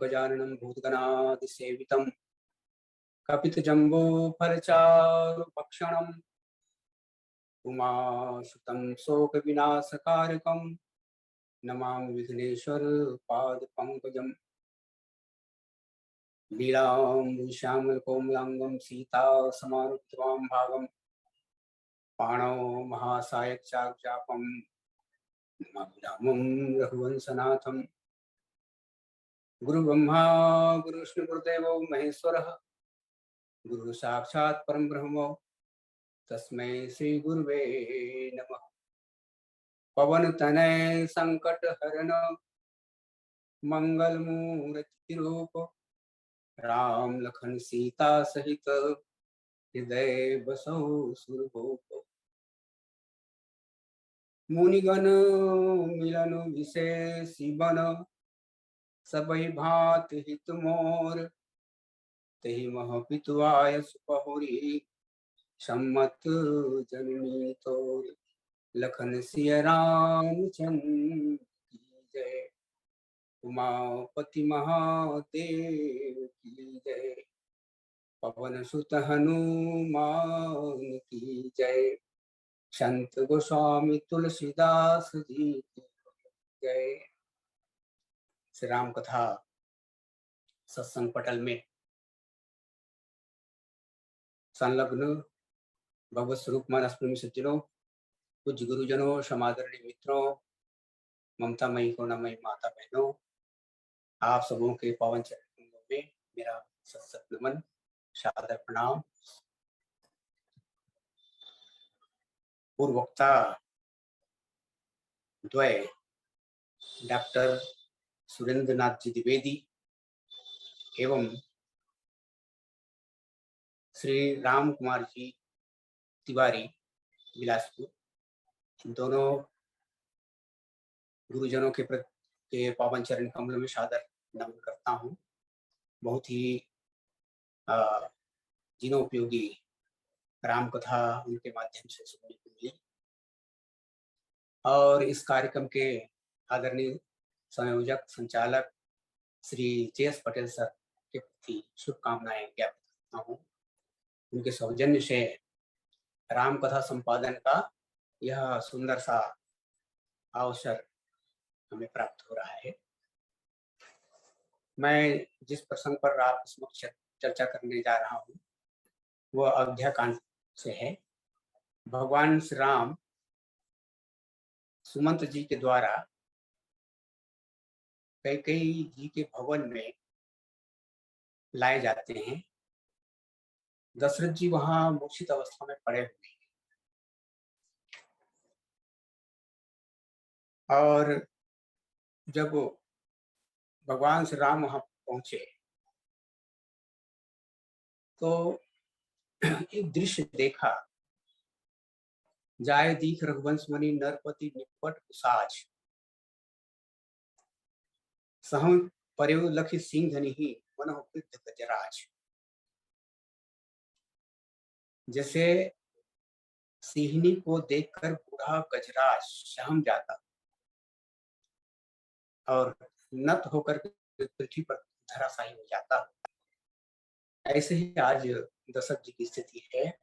गजाननं भूतगणादिसेवितं कपितजम्बूफलचारुभक्षणं उमासुतं शोकविनाशकारकं नमामि विघ्नेश्वरपादपङ्कजं लीलाम्बुश्यामलकोमलाङ्गं सीतासमारुद्ध्वां भागं पाणौ महासायकचापं नमामि रघुवंशनाथं गुरुब्रह्मा गुरुविष्णु गुरुदेवो महेश्वरः गुरु साक्षात् परम ब्रह्म तस्मै श्री गुरुवे नमः। पवन तनय संकट हरण मंगल मूर्ति रूप राम लखन सीता सहित हृदय बसौ सुरभूप। मुनिगण मिलन विशेष बन सबहि भांति हित मोर तहि मह पितुआय सुपहुरी सम्मत जननी तोर। लखन सिय रामचंद्र की जय उमापति महादेव की जय पवन सुत हनुमान की जय संत गोस्वामी तुलसीदास जी की जय। श्री राम कथा सत्संग पटल में संलग्न भगवत स्वरूप मानस प्रेमी सज्जनों, कुछ गुरुजनों, समादरणीय मित्रों, ममतामयी करुणामयी माता बहनों, आप सबों के पावन चरणों में मेरा सत्सत नमन, सादर प्रणाम। पूर्व वक्ता द्वय डॉक्टर सुरेंद्र नाथ जी द्विवेदी एवं श्री राम कुमार जी तिवारी बिलासपुर, दोनों गुरुजनों के पावन चरण कमलों में सादर नमन करता हूँ। बहुत ही जीवनोपयोगी राम कथा उनके माध्यम से सुनने को मिली और इस कार्यक्रम के आदरणीय संयोजक संचालक श्री जे.एस. पटेल सर के प्रति शुभकामनाएं ज्ञापित करता हूँ। उनके सौजन्य से राम कथा संपादन का यह सुंदर सा अवसर हमें प्राप्त हो रहा है। मैं जिस प्रसंग पर आप समक्ष चर्चा करने जा रहा हूँ वह अयोध्या कांड से है। भगवान श्री राम सुमंत जी के द्वारा कैकेयी जी के भवन में लाए जाते हैं। दशरथ जी वहां मूर्छित अवस्था में पड़े हुए हैं और जब भगवान श्री राम वहां पहुंचे तो एक दृश्य देखा। जाय दीख रघुवंश मणि नरपति निपट कुसाज सहम पर्यो लखि सिंह धनि मनोह कृत गजराज। जैसे सिंहनी को देखकर बूढ़ा गजराज सहम जाता और नत होकर पृथ्वी पर धराशायी हो जाता, ऐसे ही आज दशरथ जी की स्थिति है।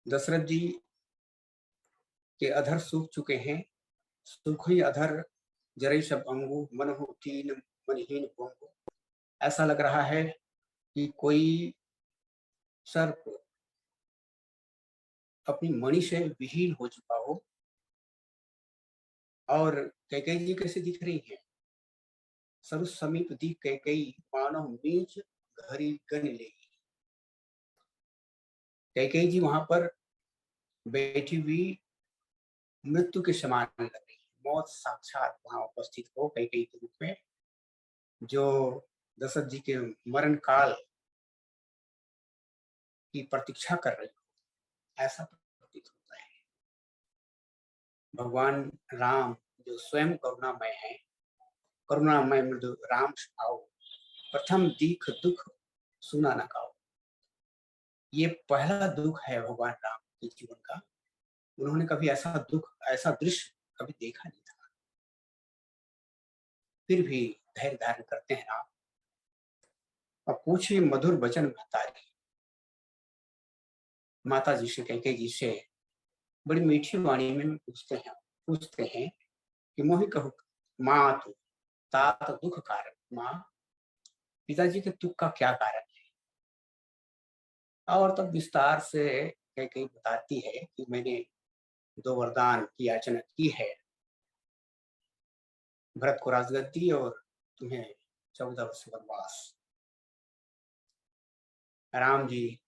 दशरथ जी के अधर सूख चुके हैं, सूखी अधर जरई सब अंगु मन हो तीन मनहीन पोंगु। ऐसा लग रहा है कि कोई सर्प अपनी मणि से विहीन हो चुका हो। और कैकेयी जी कैसे दिख रही है? सरु समीप दी कैकेयी मानो नीच घरी गन ले। कैकेयी जी वहां पर बैठी हुई मृत्यु के समान लग रही है, मौत साक्षात वहां उपस्थित हो कैकेयी के रूप में, जो दशरथ जी के मरण काल की प्रतीक्षा कर रही हो, ऐसा प्रतीत होता है। भगवान राम जो स्वयं करुणामय है, करुणामय मृदु राम आओ, प्रथम दीख दुख सुना न खाओ। ये पहला दुख है भगवान राम के जीवन का। उन्होंने कभी ऐसा दुख, ऐसा दृश्य कभी देखा नहीं था, फिर भी धैर्य धारण करते हैं राम। अब पूछिए मधुर वचन महतारी, माता जी से कैकेयी जी से बड़ी मीठी वाणी में पूछते हैं कि मोहि कहु मातु तात दुख कारण। माँ, पिताजी के दुख का क्या कारण है? और तब विस्तार से कैकेयी बताती है कि मैंने 2 वरदान की याचना की है, भरत को राजगद्दी और तुम्हें 14 वर्ष वनवास। राम जी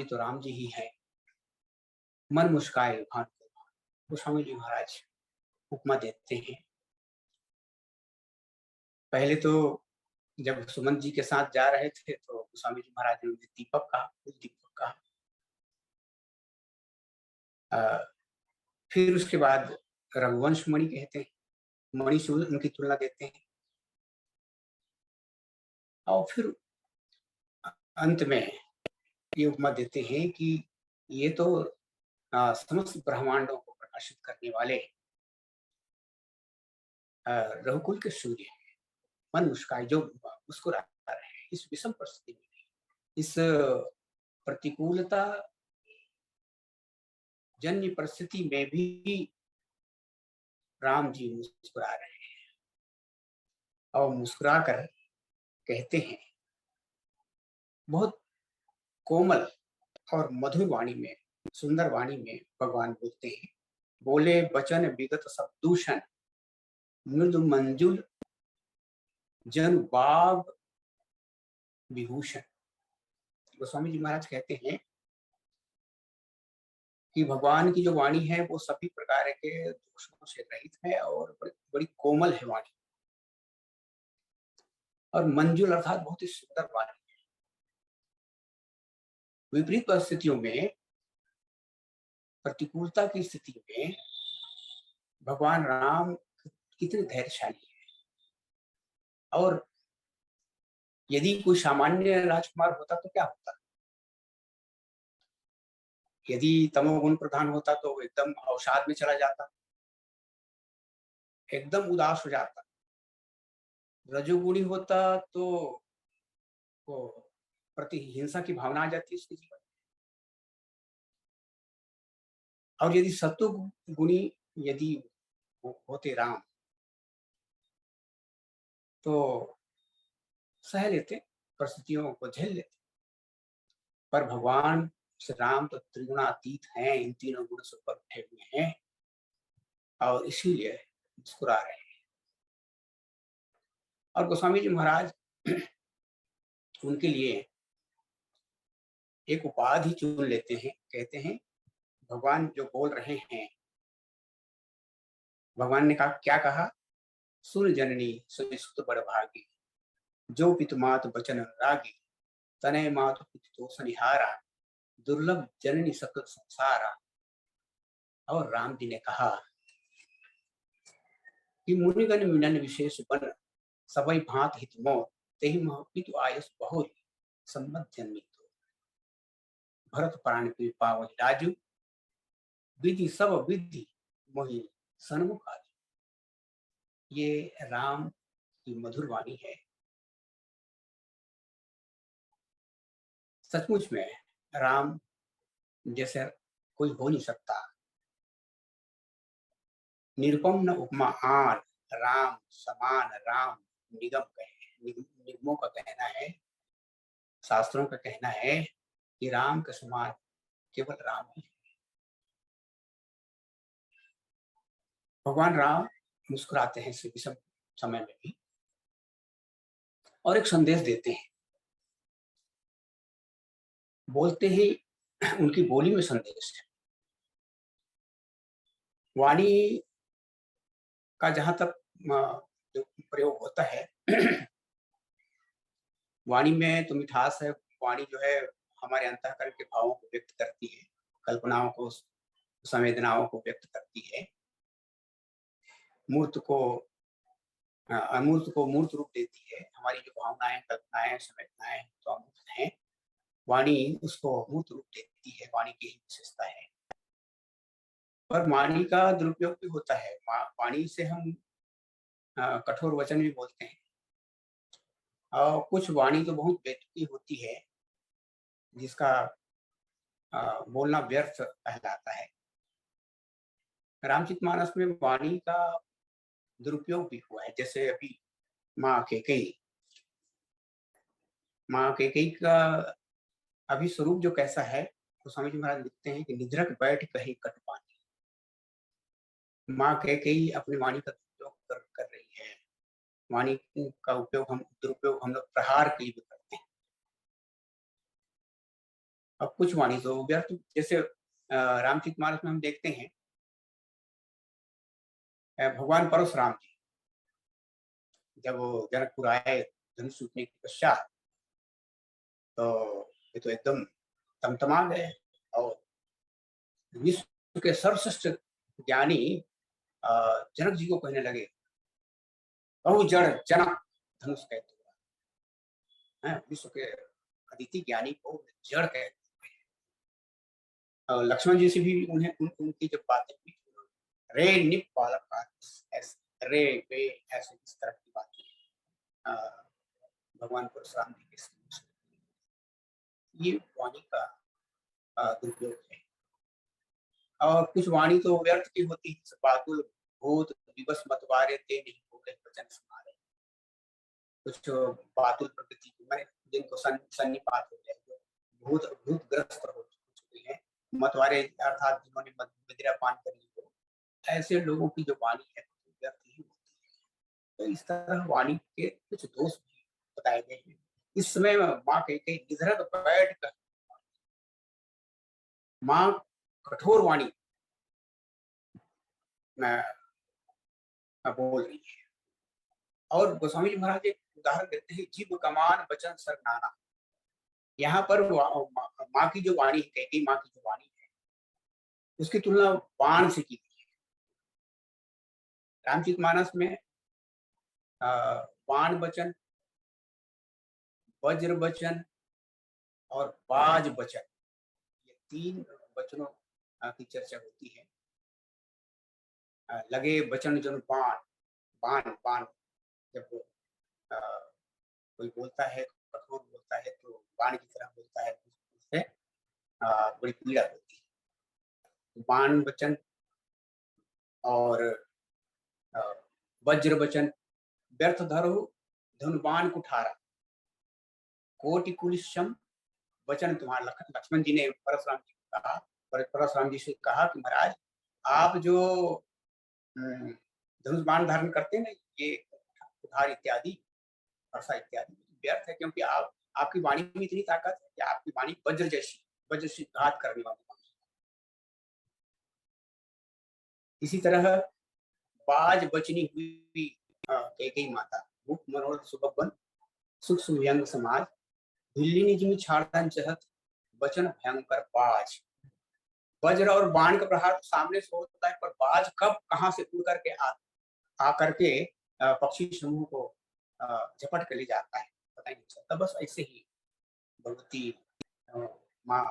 तो राम जी ही है। मन मुस्काए भान गोस्वामी जी महाराज उपमा देते हैं। पहले तो जब सुमंत जी के साथ जा रहे थे तो गोस्वामी जी महाराज ने उन्हें दीपक कहा, दीपक कहा। फिर उसके बाद रघुवंश मणि कहते हैं, मणि से उनकी तुलना देते हैं। और फिर अंत में ये उपमा देते हैं कि ये तो समस्त ब्रह्मांडों को प्रकाशित करने वाले रघुकुल के सूर्य हैं। मन मुस्काए, जो मुस्कुरा रहे हैं इस विषम परिस्थिति में, इस प्रतिकूलता जन्य परिस्थिति में भी राम जी मुस्कुरा रहे हैं और मुस्कुरा कर कहते हैं, बहुत कोमल और मधुर वाणी में, सुंदर वाणी में भगवान बोलते हैं, बोले बचन विगत सब दूषण मृदु मंजुल जन बाग विभूषण। गोस्वामी जी महाराज कहते हैं कि भगवान की जो वाणी है वो सभी प्रकार के दोषों से रहित है और बड़ी कोमल है वाणी, और मंजुल अर्थात बहुत ही सुंदर वाणी है। विपरीत परिस्थितियों में, प्रतिकूलता की स्थिति में भगवान राम कितने धैर्यशाली है। और यदि कोई सामान्य राजकुमार होता तो क्या होता? यदि तमोगुण प्रधान होता तो एकदम अवसाद में चला जाता, एकदम उदास हो जाता। रजोगुणी होता तो वो प्रति हिंसा की भावना आ जाती है उसके जीवन में। और यदि सत्व गुणी यदि होते राम तो सह लेते, परिस्थितियों को झेल लेते। पर भगवान श्री राम तो त्रिगुणातीत हैं, इन तीनों गुण से ऊपर उठे हुए हैं और इसीलिए मुस्कुरा रहे हैं। और गोस्वामी जी महाराज उनके लिए एक उपाधि चुन लेते हैं, कहते हैं भगवान जो बोल रहे हैं, भगवान ने कहा, क्या कहा? सुन जननी सुत बड़ भागी, जो पितु मात बचन रागी, तनय मातु पितु तो सनिहारा, दुर्लभ जननी सकल संसारा। और राम जी ने कहा कि मुनिगण मिलन विशेष बन, सबई भांत हित मोर, तेहि मोह पितु आयुष बहुल, सम्मत जन्मी। भरत प्राण की पावई राजू, विधि सब विधि मोहि सन्मुख आजू। ये राम की मधुर वाणी है। सचमुच में राम जैसे कोई हो नहीं सकता। निरुपम न उपमा आन, राम समान राम निगम कहे। निगमों का कहना है, शास्त्रों का कहना है कि राम के समान केवल राम ही है। भगवान राम मुस्कुराते हैं इस विषम समय में भी और एक संदेश देते हैं। बोलते ही उनकी बोली में संदेश है। वाणी का जहां तक जो प्रयोग होता है, वाणी में तो मिठास है। वाणी जो है हमारे अंतःकरण के भावों को व्यक्त करती है, कल्पनाओं को, संवेदनाओं को व्यक्त करती है, मूर्त को अमूर्त को मूर्त रूप देती है। हमारी जो भावनाएं, कल्पनाएं, संवेदनाएं तो अमूर्त हैं, वाणी उसको मूर्त रूप देती है। वाणी की ही विशेषता है। पर वाणी का दुरुपयोग भी होता है। वाणी से हम कठोर वचन भी बोलते हैं और कुछ वाणी तो बहुत बेतुकी होती है, जिसका बोलना व्यर्थ कहलाता है। रामचरितमानस में वाणी का दुरुपयोग भी हुआ है। जैसे अभी माँ कैकेयी का अभी स्वरूप जो कैसा है, तो स्वामी जी महाराज लिखते हैं कि निद्रक बैठ कही कटवानी। माँ कैकेयी अपनी वाणी का दुरुपयोग कर रही है। वाणी का दुरुपयोग हम लोग प्रहार के लिए भी करते हैं। अब कुछ वाणी तो व्यर्थ, जैसे रामचरितमानस में हम देखते हैं भगवान परशुराम जी जब वो जनकपुर आए धनुष टूटने के पश्चात, तो ये तो एकदम तमतमा गए और विश्व के सर्वश्रेष्ठ ज्ञानी जनक जी को कहने लगे, बहु जड़ जनक धनुष कहते हैं। विश्व के अदिति ज्ञानी को जड़ कहते हैं। लक्ष्मण जी से भी उनकी जब बातें हुई, रे निप बालक रे वे ऐसे इस तरह की बातें भगवान परशुराम जी के समक्ष। ये वाणी का दुरुपयोग है। और कुछ वाणी तो व्यर्थ की होती है। बातुल भूत दिवस मतवारे थे नहीं बोले वचन सुनारे। कुछ बातुल प्रकृति की, मैंने जिनको सन्निपात हो गए, भूत भूतग्रस्त हो चुके हैं, मतवारे अर्थात जिन्होंने मदिरा पान कर ली हो, ऐसे लोगों की जो वाणी है व्यर्थ ही होती है। तो इस तरह वाणी के कुछ दोष भी बताए गए हैं। इस समय माँ कहते निधरक बैठ कर, माँ कठोर वाणी बोल रही है। और गोस्वामी जी महाराज एक उदाहरण देते हैं, जीव कमान वचन सर नाना। यहाँ पर माँ की जो वाणी है, कैकेयी माँ की जो वाणी है, उसकी तुलना बाण से की गई है। रामचरितमानस में बाण वचन, वज्र वचन और बाज वचन, ये तीन वचनों की चर्चा होती है। लगे वचन जन बाण, बाण बाण जब कोई बोलता है, कठोर बोलता है, तो बाण की तरह बोलता है, उससे बड़ी पीड़ा होती है। बाण वचन और वज्र वचन, व्यर्थ धरो धनुबान कुठारा, कोटि कुलिशम वचन तुम्हारा। लक्ष्मण जी ने परशुराम जी को कहा, परशुराम जी से कहा कि महाराज आप जो धनुष बाण धारण करते हैं ना, ये कुठार इत्यादि, वर्षा इत्यादि, व्यर्थ है, क्योंकि आपकी वाणी में इतनी ताकत है कि आपकी वाणी वज्र जैसी, वज्र से घात करने वाली। इसी तरह बाज बचनी हुई कैकेयी माता, मुख मनोहर सुबबन सुख सुव्यंग समाज, दिल्ली निजमी छाड़न चहत वचन भयंकर बाज। वज्र और बाण का प्रहार तो सामने से होता है, पर बाज कब कहां से उड़ करके आकर के पक्षी समूह को झपट कर ले जाता है, पता ही नहीं चलता। बस ऐसे ही भगवती माँ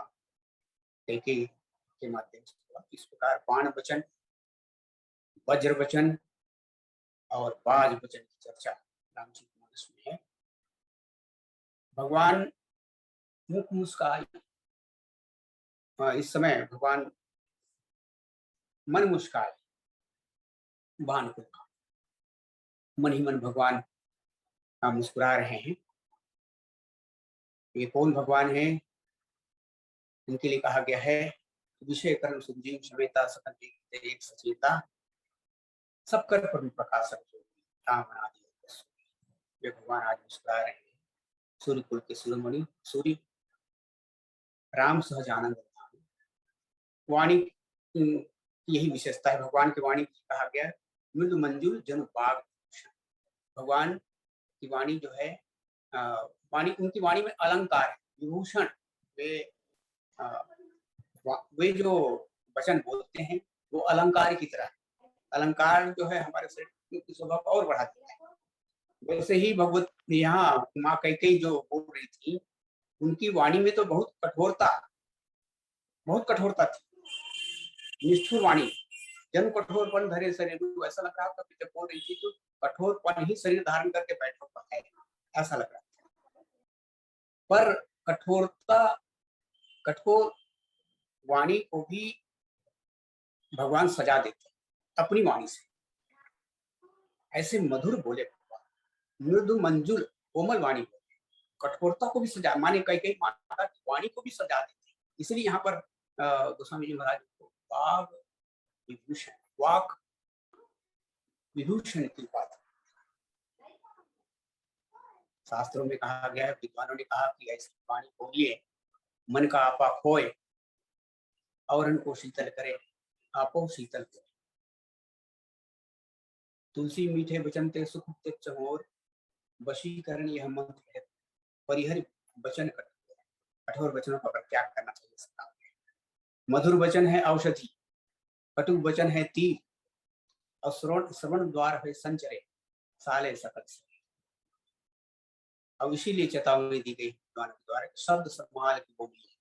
कैकेयी के माध्यम से हुआ। इस प्रकार बाण वचन, वज्र वचन और बाज वचन की चर्चा रामचरितमानस में है। भगवान मुख मुस्काए, इस समय भगवान मन मुस्काए, बाण को मन ही मन भगवान मुस्कुरा रहे हैं। ये कौन भगवान है? इनके लिए कहा गया है विषय कर्म संजीव समेता सकल देख एक सचेता, सब कर पर प्रकाशक जो राम आदि। वे भगवान आज मुस्कुरा रहे हैं। सूर्य कुल के शिरोमणि सूर्य राम सहजानंद वाणी की यही विशेषता है। भगवान की वाणी की कहा गया मृदु मंजुल जन बाग। भगवान की वाणी जो है वाणी, उनकी वाणी में अलंकार है, विभूषण। वे जो वचन बोलते हैं वो अलंकार की तरह है। अलंकार जो है हमारे शरीर की शोभा को और बढ़ा देता है। वैसे ही भगवत यहाँ माँ कैकेयी जो बोल रही थी, उनकी वाणी में तो बहुत कठोरता थी, निष्ठुर वाणी। जन कठोरपन धरे शरीर, ऐसा लग रहा था जब बोल रही थी तो कठोरपन ही शरीर धारण करके बैठा है, ऐसा लग रहा था। पर कठोर वाणी को भी भगवान सजा देते अपनी वाणी से। ऐसे मधुर बोले भगवान, मृदु मंजुल कोमल वाणी बोले, कठोरता को भी सजा, माने कई माता की वाणी को भी सजा देते। इसलिए यहाँ पर गोस्वामी जी महाराज को वाग विभूषण, वाक विभूषण की बात शास्त्रों में कहा गया है। विद्वानों ने कहा कि ऐसी वाणी बोलिए मन का आपा खोए और उनको शीतल करे, आपो शीतल करे। तुलसी मीठे वचन ते सुख त्यज मोर, वशीकरण यह मंत्र है, परिहर वचन कठोर वचनों का त्याग करना चाहिए सबका। मधुर वचन है औषधि, कटु वचन है तीर, और श्रवण द्वार है संचरे, साले सकल से। अब इसीलिए चेतावनी दी गई भगवान के द्वारा, शब्द संभाल के बोलिए,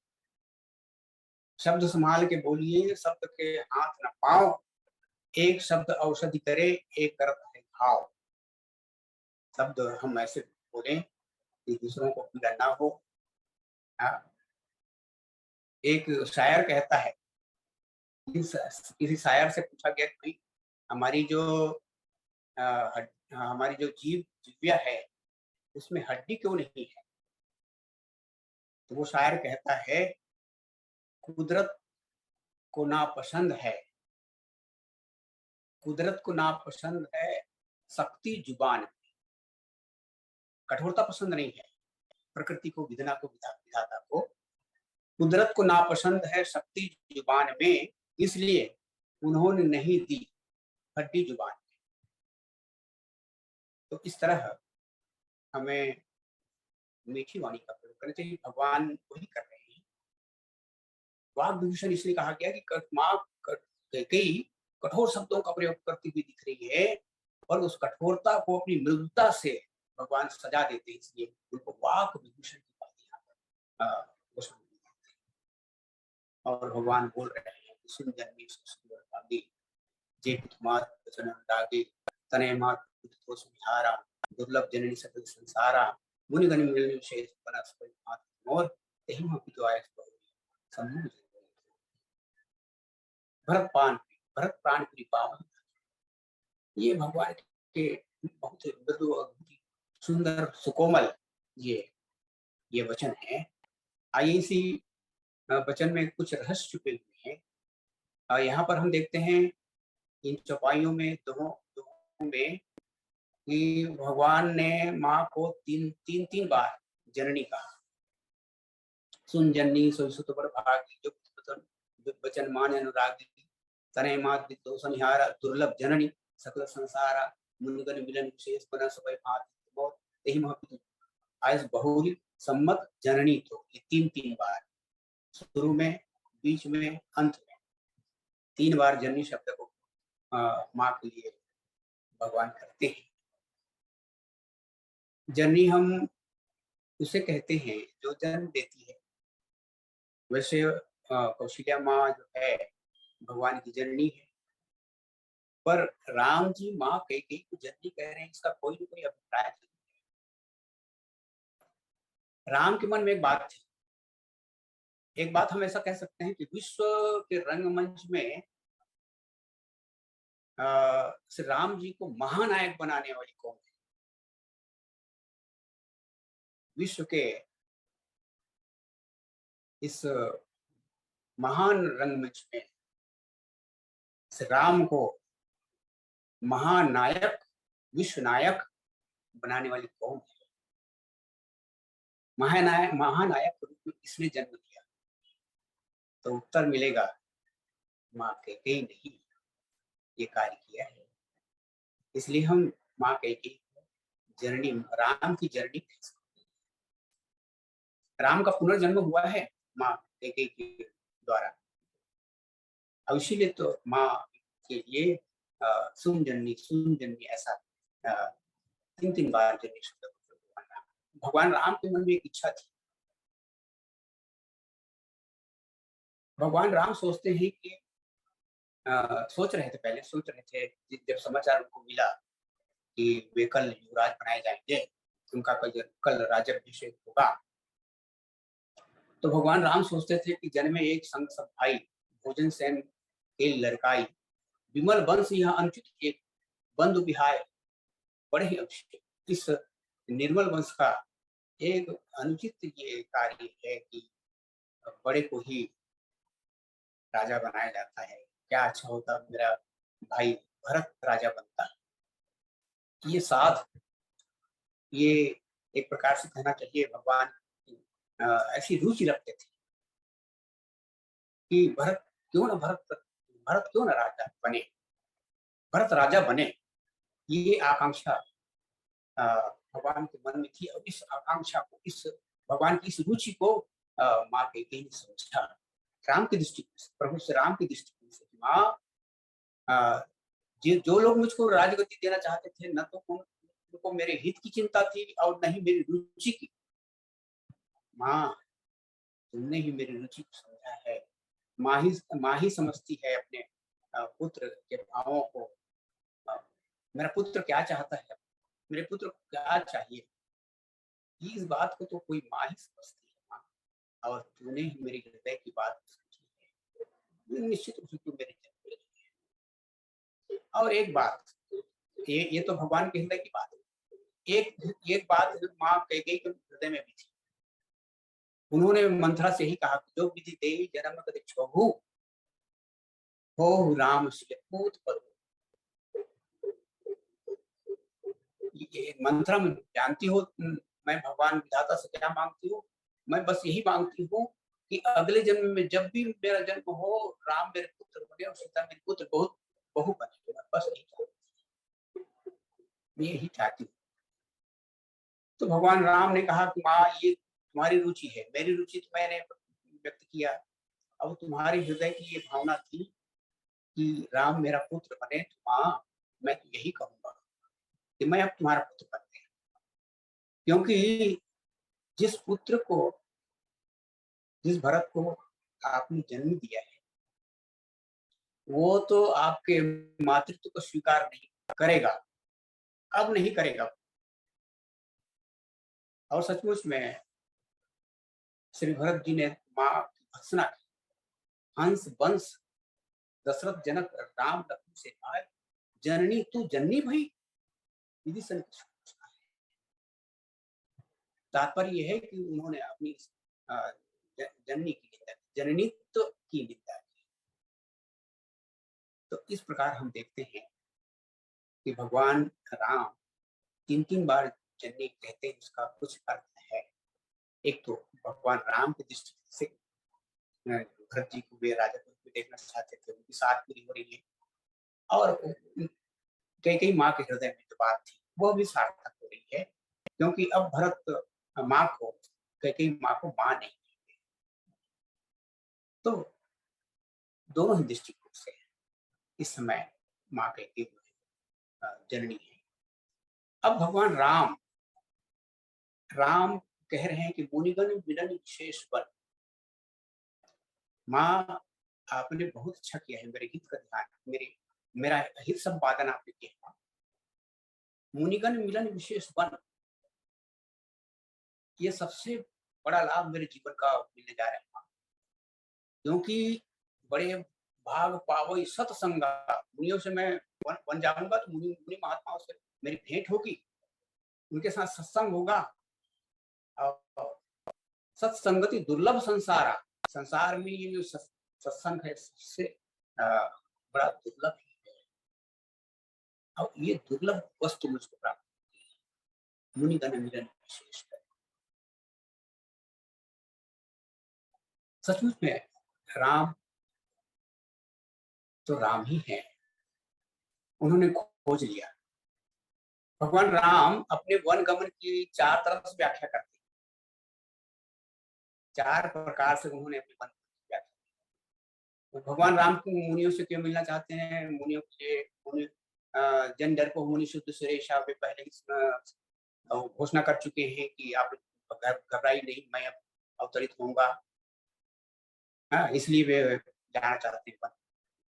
शब्द संभाल के बोलिए, शब्द के हाथ न पाओ। एक शब्द औषधि करे, एक करत है घाव। शब्द हम ऐसे बोले कि दूसरों को पीड़ा ना हो। एक शायर कहता है, किसी शायर से पूछा गया कि हमारी जो जीव्या है उसमें हड्डी क्यों नहीं है? तो वो शायर कहता है कुदरत को नापसंद है, कुदरत को नापसंद है शक्ति जुबान में। कठोरता पसंद नहीं है प्रकृति को, विधाता को। कुदरत को नापसंद है शक्ति जुबान में, इसलिए उन्होंने नहीं दी हड्डी जुबान में। तो इस तरह हमें मीठी वाणी का प्रयोग करना चाहिए। भगवान वही कर रहे हैं। वाग विभूषण इसलिए कहा गया कि माँ कैकेयी कठोर शब्दों का प्रयोग करती हुई दिख रही है, और उस कठोरता को अपनी मृदुता से भगवान सजा देते हैं, इसलिए उनको वाक विभूषण की बात यहाँ पर और भगवान बोल रहे हैं सुन जन्मी सुंदर भागी, जे मात वचन दागे, तने मात तो सुधारा, दुर्लभ जननी सकल संसारा, मुनि गण मिलन विशेष बना सब मात मोर, तेहि हम पितो आयस सम्मुख भरत प्राण की पावन। ये भगवान के बहुत मृदु और सुंदर सुकोमल ये वचन है। आइए इसी वचन में कुछ रहस्य छुपे हुए हैं। यहाँ पर हम देखते हैं इन चौपाइयों में दोहों में कि भगवान ने माँ को तीन बार जननी कहा। सुन जननी सोई सुत बड़ भागी, जो वचन मान अनुरागी, तनय मात विद्यो संहारा, दुर्लभ जननी सकल संसारा, मुनिगण मिलन विशेष बना सब भात मोर, तेहि महपितु आयस बहुल सम्मत जननी। तो ये तीन बार, शुरू में, बीच में, अंत में 3 बार जननी शब्द को माँ के लिए भगवान करते हैं। जननी हम उसे कहते हैं जो जन्म देती है। वैसे कौशल्या माँ जो है भगवान की जननी है, पर राम जी माँ कैकेयी को जननी कह रहे हैं, इसका कोई न कोई अभिप्राय नहीं। राम के मन में एक बात थी, एक बात हम ऐसा कह सकते हैं कि विश्व के रंगमंच में श्री राम जी को महानायक बनाने वाली कौन है? विश्व के इस महान रंगमंच में श्री राम को महानायक, विश्व नायक बनाने वाली कौन है? महानायक के रूप में किसने जन्म दिया? तो उत्तर मिलेगा, माँ कैकेयी ने ही ये कार्य किया है। इसलिए हम माँ कैकेयी जननी, राम की जननी कह सकते हैं। राम का पुनर्जन्म हुआ है माँ कैकेयी के द्वारा। अब इसीलिए तो माँ के लिए सुन जननी ऐसा 3 बार जननी शब्द भगवान राम के मन में एक इच्छा थी। भगवान राम सोचते हैं कि सोच रहे थे जब समाचार उनको मिला कि वे कल युवराज बनाए जाएंगे, उनका कल राज्याभिषेक होगा, तो भगवान राम सोचते थे कि जन में एक संग सब भाई, भोजन सेन के लड़काई, विमल वंश यह अनुचित एक बंधु विहाय बड़े ही अभिषेक। इस निर्मल वंश का एक अनुचित ये कार्य है कि बड़े को ही राजा बनाया जाता है। क्या अच्छा होता मेरा भाई भरत राजा बनता। ये साध, ये एक प्रकार से कहना चाहिए भगवान ऐसी रुचि रखते थे कि भरत क्यों ना राजा बने, भरत राजा बने। ये आकांक्षा भगवान के मन में थी, और इस आकांक्षा को, इस भगवान की इस रुचि को माँ कैकेयी ने समझा। राम की दृष्टिकोण से, प्रभु श्री राम की दृष्टिकोण से, माँ जो लोग मुझको राजगद्दी देना चाहते थे, न तो उनको मेरे हित की चिंता थी और न ही मेरी रुचि की। माँ, तुमने ही मेरी रुचि को समझा है। माँ ही समझती है अपने पुत्र के भावों को। मेरा पुत्र क्या चाहता है, मेरे पुत्र को क्या चाहिए, इस बात को तो कोई माँ ही समझती है। माँ, और तूने ही मेरे हृदय की बात समझी है, निश्चित रूप से तू मेरे जन्म है। और एक बात, ये तो भगवान के हृदय की बात है। एक बात माँ कैकेयी के हृदय में भी थी। उन्होंने मंथरा से ही कहा, जो विधि देवी जन्म कदि छहु हो राम से पूत पर। ये मंत्रा में जानती हो, मैं भगवान विधाता से क्या मांगती हूँ? मैं बस यही मांगती हूँ कि अगले जन्म में जब भी मेरा जन्म हो, राम मेरे पुत्र बने और सीता मेरी पुत्र बहुत बहु बने। बस यही मैं यही चाहती हूँ। तो भगवान राम ने कहा कि माँ, ये तुम्हारी रुचि है, मेरी रुचि तो मैंने व्यक्त किया। अब तुम्हारे हृदय की ये भावना थी कि राम मेरा पुत्र बने, तो माँ मैं तो यही कहूंगा कि मैं अब तुम्हारा पुत्र बन गया। क्योंकि जिस पुत्र को, जिस भरत को आपने जन्म दिया है, वो तो आपके मातृत्व को स्वीकार नहीं करेगा, अब नहीं करेगा। और सचमुच में श्री भरत जी ने माँ की भर्त्सना की। हंस वंश दशरथ जनक राम लखन से आए, जननी तू जननी भई, विभीषण तात्पर्य यह है कि उन्होंने अपनी जननी की निंदा, जननीत्व की निंदा की। तो इस प्रकार हम देखते हैं कि भगवान राम 3 बार जननी कहते हैं, उसका कुछ अर्थ है। एक तो भगवान राम की दृष्टि से भरत जी को वे राजा को देखना चाहते थे, उनकी साथ पूरी हो रही है, और कई माँ के हृदय में जो बात थी वो भी सार्थक हो रही है, क्योंकि अब भरत माँ को, कई माँ को माँ नहीं। तो दोनों ही दृष्टिकोण से इस समय माँ कैकेयी जननी है। अब भगवान राम कह रहे हैं कि मुनिगण मिलन विशेष पर, माँ आपने बहुत अच्छा किया है, मेरे हित का ध्यान, मेरा हित संपादन आपने किया। मुनिगण मिलन विशेष वन, ये सबसे बड़ा लाभ मेरे जीवन का मिलने जा रहा है माँ। क्योंकि बड़े भाग पावई सत्संगा, मुनियों से मैं बन जाऊंगा तो मुनि मुनि महात्माओं से मेरी भेंट होगी, उनके साथ सत्संग होगा। और सत्संगति दुर्लभ संसारा, संसार में ये जो सत्संग है सबसे बड़ा दुर्लभ है। और ये दुर्लभ वस्तु मुझको प्राप्त, मुनि गण मिलन विशेष है। सचमुच में राम तो राम ही है, उन्होंने खोज लिया। भगवान राम अपने वन गमन की 4 तरह से व्याख्या करते हैं, 4 प्रकार से उन्होंने अपने वन की व्याख्या की। तो भगवान राम को मुनियों से क्यों मिलना चाहते हैं? मुनियों के मुनि जन डर को मुनि शुद्ध सुरेशा वे पहले ही घोषणा कर चुके हैं कि आप घबराई नहीं, मैं अब अवतरित होऊंगा। हाँ, इसलिए वे जाना चाहते हैं वन।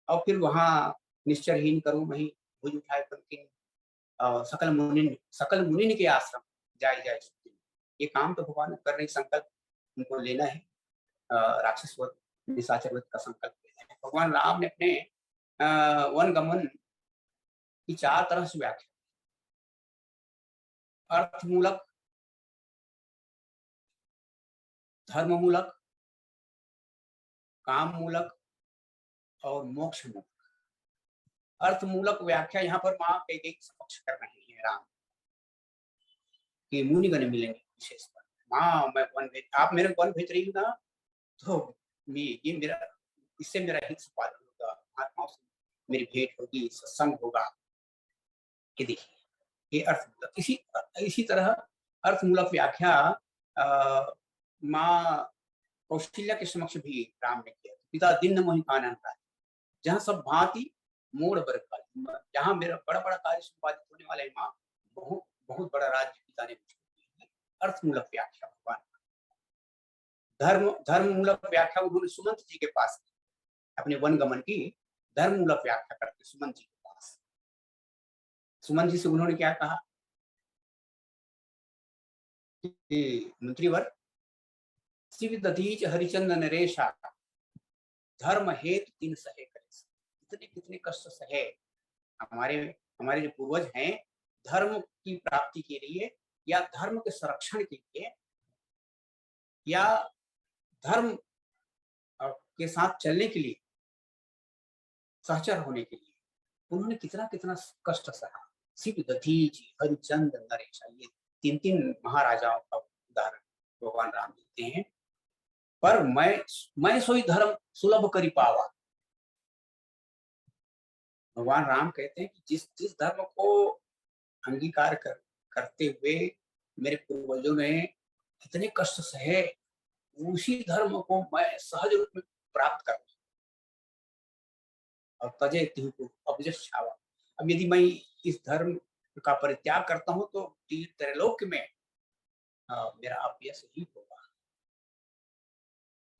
और फिर वहां निश्चरहीन करूं मही, भुज उठाए पंकिन, सकल मुनि के आश्रम जाए जाए। ये काम तो भगवान कर रहे, संकल्प उनको लेना है, राक्षस वध निशाचर वध का संकल्प लेना है। भगवान राम ने अपने वन गमन की 4 तरह से व्याख्या, अर्थमूलक, धर्ममूलक, काम मूलक और मोक्ष मूलक। अर्थमूलक व्याख्या यहाँ पर माँ कैकेयी समक्ष कर रहे हैं राम कि मुनिगण मिलेंगे विशेष पर। माँ मैं वन भेज, आप मेरे वन भेज रही हो ना, तो ये मेरा, इससे मेरा हित संपादन होगा, महात्माओं से मेरी भेंट होगी, सत्संग होगा। ये देखिए, ये अर्थमूलक। इसी तरह अर्थमूलक व्याख्या माँ कौशल्या के समक्ष भी राम ने किया। पिता दीन मोहि कानन राय, जहाँ सब भांति मोड़ बरपाली, जहाँ मेरा बड़ा बड़ा कार्य संपादित होने वाला है माँ, बहुत बहुत बड़ा राज्य पिता ने मुझको दिया है। अर्थमूलक व्याख्या भगवान। धर्ममूलक व्याख्या उन्होंने सुमंत जी के पास की, अपने वन गमन की धर्ममूलक व्याख्या करके सुमंत जी के पास। सुमंत जी से उन्होंने क्या कहा कि मंत्रीवर, शिव दधीच हरिचंद्र नरेशा, धर्म हेतु तीन सहे करे। कितने कितने कष्ट सहे हमारे हमारे जो पूर्वज हैं, धर्म की प्राप्ति के लिए या धर्म के संरक्षण के लिए या धर्म के साथ चलने के लिए, सहचर होने के लिए उन्होंने कितना कितना कष्ट सहा। शिव दधीच हरिचंद्र नरेशा, ये 3 महाराजाओं का उदाहरण भगवान राम देते हैं। पर मैं सोई धर्म सुलभ करी पावा। भगवान राम कहते हैं कि जिस धर्म को अंगीकार करते हुए मेरे पूर्वजों ने कितने कष्ट सहे, उसी धर्म को मैं सहज रूप में प्राप्त कर, और तजे अवजस छावा। अब यदि मैं इस धर्म का परित्याग करता हूं तो त्रैलोक्य में मेरा अपयश ही होगा,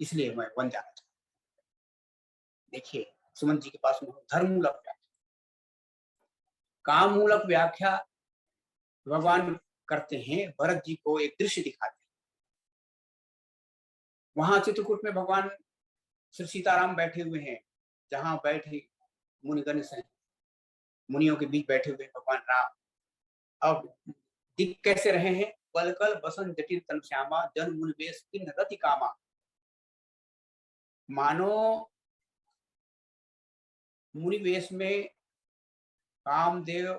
इसलिए मैं वन जाना चाहता हूं। देखिए सुमन जी के पास धर्म मूलक व्याख्या, काम मूलक व्याख्या भगवान करते हैं। भरत जी को एक दृश्य दिखाते हैं, वहां चित्रकूट में भगवान श्री सीताराम बैठे हुए हैं, जहां बैठे मुनिगण से, मुनियों के बीच बैठे हुए भगवान राम। अब दिख कैसे रहे हैं? पलकल बसन जटिल तन श्यामा, जन मुनि वेश किन रति कामा। मानो मुनि वेश में कामदेव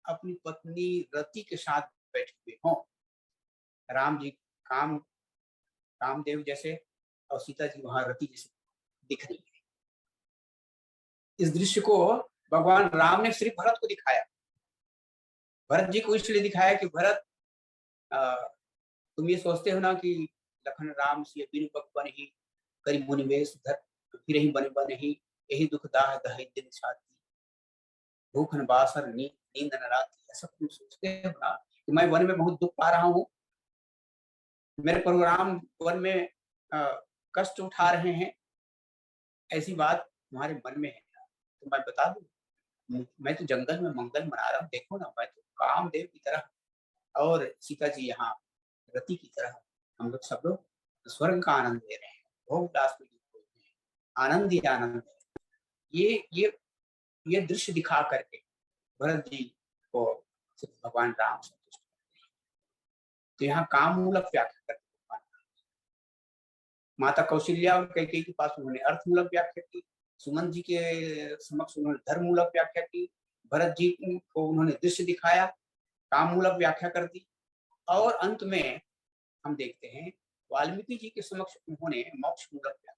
अपनी पत्नी रति के साथ बैठे हुए हों। राम जी कामदेव जैसे और सीता जी वहां रति जैसे दिख रही है। इस दृश्य को भगवान राम ने सिर्फ भरत को दिखाया। भरत जी को इसलिए दिखाया कि भरत, तुम ये सोचते हो ना कि लखन राम से बिन पग बन ही करी मुनिवेश धर, फिर ही बन ही यही दुख दाह दही दिन छाती, भूख न बासर नींद न राती। ऐसा तुम सोचते हो ना कि मैं वन में बहुत दुख पा रहा हूँ, मेरे प्रोग्राम वन में कष्ट उठा रहे हैं, ऐसी बात तुम्हारे मन में है तो मैं बता दूं, मैं तो जंगल में मंगल मना रहा हूँ, देखो ना, मैं तो कामदेव की तरह और सीता जी यहाँ रति की तरह, हम लोग सब लोग स्वर्ग का आनंद ले रहे हैं, भोग विलास में डूबे हुए हैं, आनंद ही आनंद है। ये दृश्य दिखा करके भरत जी को सिर्फ भगवान राम संतुष्ट करते हैं। तो यहाँ काम मूलक व्याख्या करते भगवान, माता कौशल्या और कैकेयी के पास उन्होंने अर्थ मूलक व्याख्या की, सुमंत जी के समक्ष उन्होंने धर्म मूलक व्याख्या की, भरत जी को उन्होंने दृश्य दिखाया, काम मूलक व्याख्या कर दी, और अंत में हम देखते हैं वाल्मीकि जी के समक्ष उन्होंने मोक्ष मूलक व्याख्या।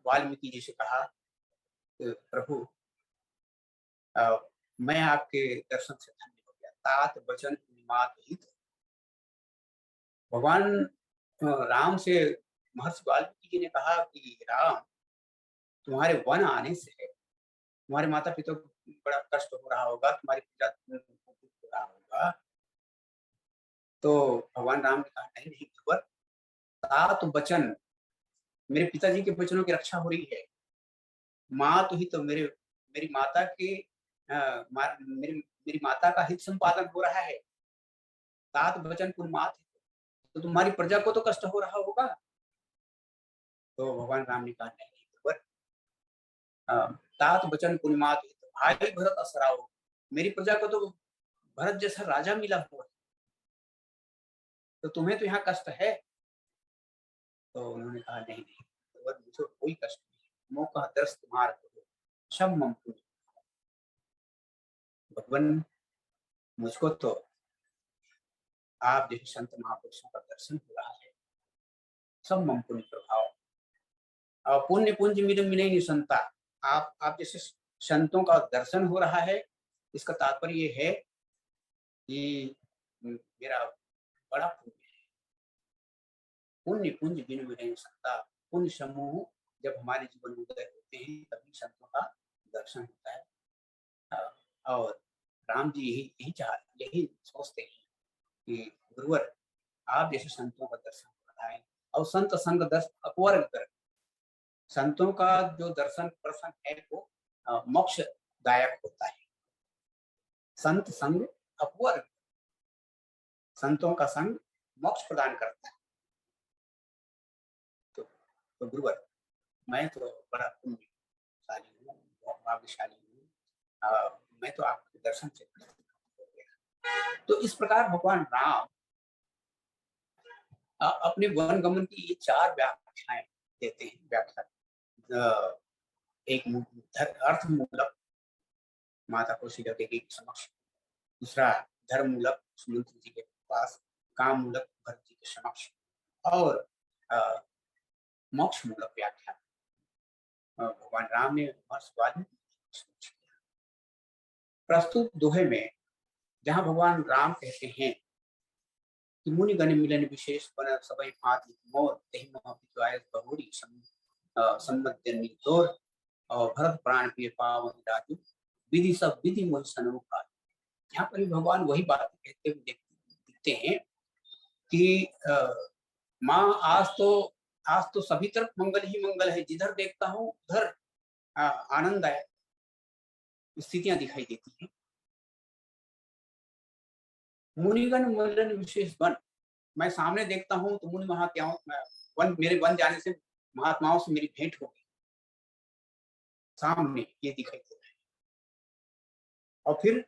वाल्मीकि जी से कहा, प्रभु मैं आपके दर्शन से धन्य हो गया, तात वचन मात हित। भगवान राम से महर्षि वाल्मीकि जी ने कहा कि राम, तुम्हारे वन आने से तुम्हारे माता पिता को बड़ा कष्ट हो रहा होगा, तुम्हारी पूजा को हो रहा होगा। तो भगवान राम ने कहा, नहीं नहीं गुरुवर, तात वचन, मेरे पिताजी के वचनों की रक्षा हो रही है। माँ तो ही तो मेरी माता के मेरी माता का हित संपादन हो रहा है। तात वचन कुल मात है, तो तुम्हारी प्रजा को तो कष्ट हो रहा होगा। तो भगवान राम ने कहा, नहीं गुरुवर, तात वचन कुल मात है, तो भाई भरत असराओ, मेरी प्रजा को तो भरत जैसा राजा मिला हुआ है, तो तुम्हें तो यहाँ कष्ट है। तो उन्होंने कहा, नहीं नहीं गुरुवर, मुझे कोई कष्ट नहीं, मौका दर्श तुम्हारा शम मम पुण्य। भगवान, मुझको तो आप जैसे संत महापुरुषों का दर्शन हो रहा है, सब मम पुण्य प्रभाव, पुण्य पुंज मिल मिले नहीं संता, आप जैसे संतों का दर्शन हो रहा है, इसका तात्पर्य ये है कि मेरा बड़ा पुण्य है। पुण्य पुंज बिन मिले संता, पुण्य समूह जब हमारे जीवन में उदय होते हैं तभी संतों का दर्शन होता है। और राम जी यही सोचते हैं कि गुरुवर, आप जैसे संतों का दर्शन कराएं, और संत संग दर्शन अपवर्ग कर, संतों का जो दर्शन प्रसंग है वो मोक्ष दायक होता है। संत संग अपवर्ग, संतों का संग मोक्ष प्रदान करता है। तो गुरुवर, मैं तो बड़ा पुण्यशाली हूँ, बहुत भाग्यशाली हूँ, मैं तो आपके दर्शन से हो गया। तो इस प्रकार भगवान राम अपने वन गमन की ये 4 व्याख्याएं देते हैं। व्याख्या एक अर्थ मूलक माता कौशल्या के समक्ष, दूसरा धर्म मूलक सुमंत जी के पास, काम मूलक भरत जी के समक्ष, और मोक्ष मूलक व्याख्या भगवान राम ने प्रस्तुत दोहे में, जहां भगवान राम कहते हैं कि मुनि गण मिलन विशेष पर सबई भांति मोर तेहि मोह पितुआयस बहुरी सम्मत जननी तोर, और भरत प्राण प्रिय पावन राजू, विधि सब विधि मोहि सनमुखा। यहाँ पर भी भगवान वही बात कहते हुए दिखते हैं कि माँ, आज तो सभी तरफ मंगल ही मंगल है, जिधर देखता हूँ उधर आनंद है, स्थितियां दिखाई देती हैं। मुनिगण मिलन विशेष वन, मैं सामने देखता हूँ तो मुनि महात्माओं, मेरे वन जाने से महात्माओं से मेरी भेंट हो गई, सामने ये दिखाई दे रहा है। और फिर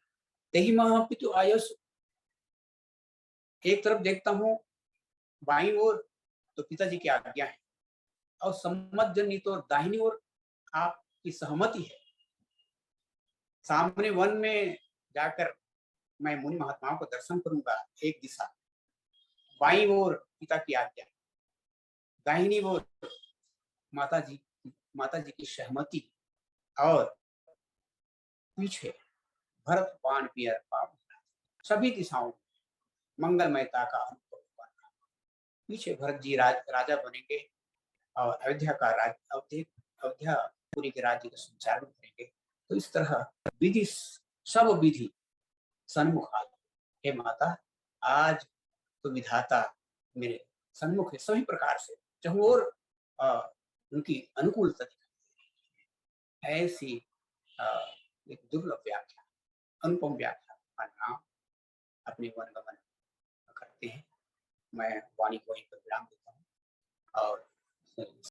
तेहि महापितु आयस, एक तरफ देखता हूँ बाईं ओर तो पिताजी की आज्ञा है, और सम्मत जन तो दाहिनी ओर आपकी सहमति है। सामने वन में जाकर मैं मुनि महात्माओं को दर्शन करूंगा, एक दिशा, बाईं ओर पिता की आज्ञा, दाहिनी ओर माता जी की सहमति, और पीछे भरत पान पियर पाप, सभी दिशाओं मंगलमयता का अनुभव हुआ। पीछे भरत जी राजा बनेंगे और अयोध्यापुरी के राज्य का संचालन करेंगे। तो इस तरह विधि, सब विधि सन्मुख आ, हे माता, आज तो विधाता मेरे सन्मुख है, सभी प्रकार से चहुओर उनकी अनुकूलता दिखाई। ऐसी अ, एक दुर्लभ व्याख्या, अनुपम व्याख्या का नाम अपने वनगमन करते हैं। मैं वाणी को यहीं पर विराम देता हूँ और